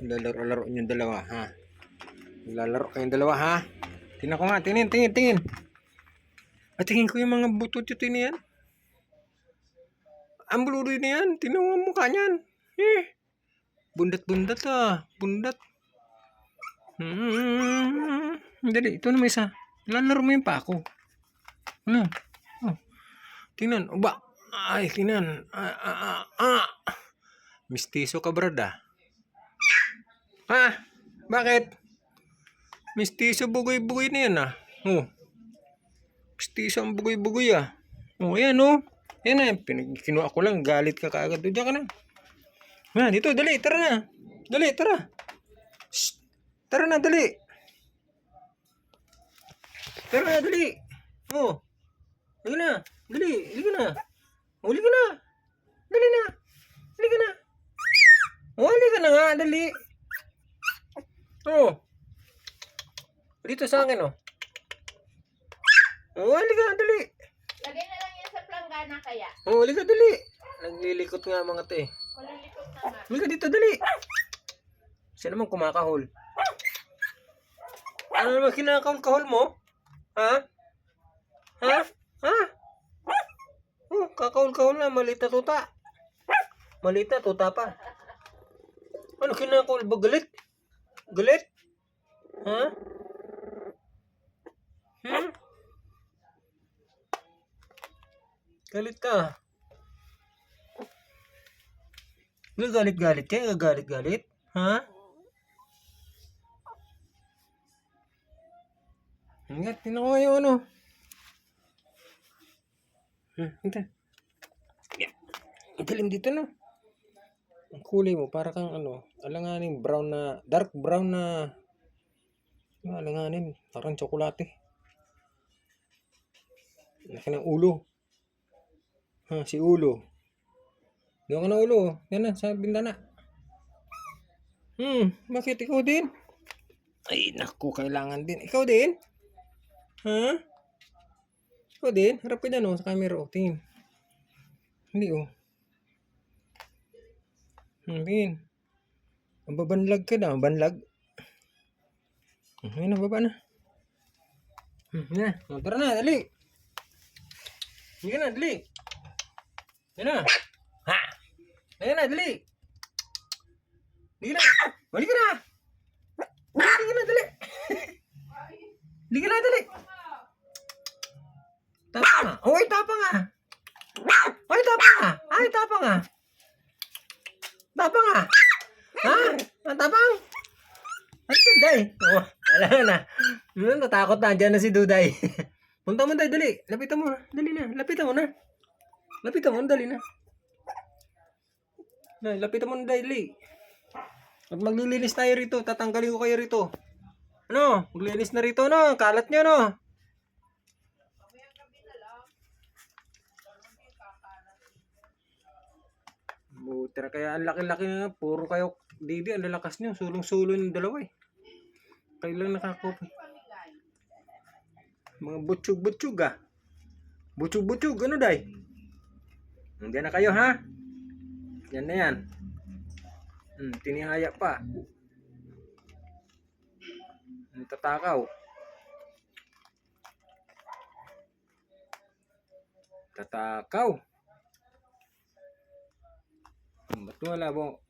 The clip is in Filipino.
Lalaro-laro yung dalawa, ha? Lalaro kayong dalawa, ha? Tingnan ko nga, tingin. At tingin ko yung mga butot yung yan. Ang buludoy na yan. Tingnan mo ang mukha niyan. Bundat-bundat bundat. Dali, ito na may isa. Lalaro mo yung pako. Ano? Oh. Tingnan, uba. Ay, tingnan. Mistiso ka, brada. Ha? Bakit? Mistiso bugoy-bugoy na yan, Oh. Mistiso ang bugoy-bugoy, Oh, ayan, Yan na, kinuha ko lang. Galit ka kaagad. Diyan ka na. Dito, dali, tara na. Dali, tara. Shh. Tara na, dali. Tara na, dali. Oh. Halika na. Dali, halika na. Halika na. Dali na. Halika na. Halika na nga, dali. Dito sa akin, halika na, dali. Lagay na lang yan sa planggana kaya. Halika, dali. Naglilikot nga mga te. Walang likot na nga. Halika dito, dali. Siya naman kumakahol. Ano naman kinakahol-kahol mo? Ha? Kakahol-kahol na. Maliit na tuta. Maliit na tuta pa. Ano kinakahol ba? Galit? Galit? Ha? Galit ka. Galit-galit ka? Galit-galit? Ha? Ingat, tinan ko yung Ito. Galing dito, Ang kulay mo, para kang alanganin, brown na, dark brown na, alanganin, parang tsokolate. Laki ng ulo. Si ulo. Doon ka na ulo. Yan na, sa bintana. Bakit ikaw din? Ay, naku, kailangan din. Ikaw din? Ha? Ikaw din? Harap ka dyan, sa camera, tingin. Hindi, tingin. Mababanlag ka na, banlag. Ayun na, baba na. Tara na, dali. Sige na, dali. Yan na. Ayan na, dali. Dali na. Balik ka na. Dali ka na, dali. Dali ka na, dali. Tapang nga. Ay, tapang nga. Ay, tapang nga. Ay, tapang nga. Tapang nga. Ang tapang. Ay, Duday. Alam na. Natakot na. Diyan na si Duday. Punta mo, Day, dali. Lapitan mo na. Dali na. Lapitan mo na. Lapitan mo na, dali na. Lapitan mo na, dali. At maglilinis tayo rito. Tatanggalin ko kayo rito. Maglinis na rito, Kalat nyo, Butira, kaya ang laki-laki na. Puro kayo, Didi, ang lalakas nyo. Sulong-sulo yung dalawa, Kayo lang nakakopi. Mga butsug-butsug, Butsug-butsug, Day? Hindi na kayo, ha? Yan na yan. Tinihaya pa. Tatakaw. Ba't wala mo?